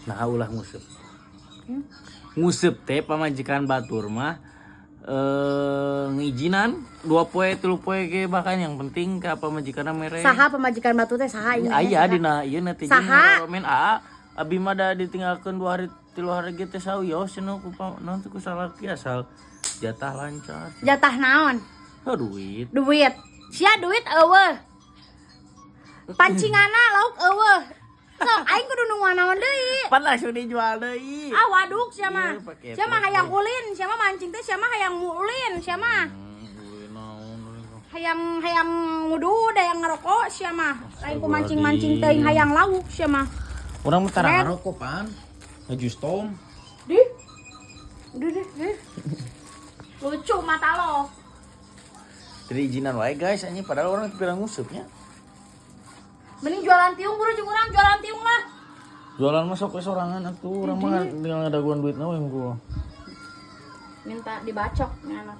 Nah ulah ngusep. Ngusep teh pamajikan batur mah ngijinan 2 poe 3 poe ge bahkan yang penting ka pamajikanna mere. Saha pemajikan batu teh saha ini? Aya dina ieu na teh Saha? men abi mah da ditinggalkeun 2 hari 3 hari ge teh sawios cenah ku naon teh ku salaki asal jatah lancar. Jatah naon? Duit. Duit. Sia duit eueuh. Pancinganna lauk eueuh. Sok aing kudu nu naon deui. Pan langsung dijual deui. Waduk sia mah. Sia mah hayang ulin, sia mah mancing teh sia mah hayang ulin, sia mah. Hayang ngudu da yang ngerokok sia mah. Lain ku mancing-mancing teuing hayang lauk sia mah. Urang mah tara ngarokok pan. Ngejus tom. Dih. Lucu mata lo. Jadi izinan wae guys, anjing padahal orang pirang ngusupnya. Mending jualan tiung buru jeung urang jualan tiung lah. Jualan mah sok sorangan atuh, urang mah dengan ngadaguan duit na we gua. Minta dibacok nya anak.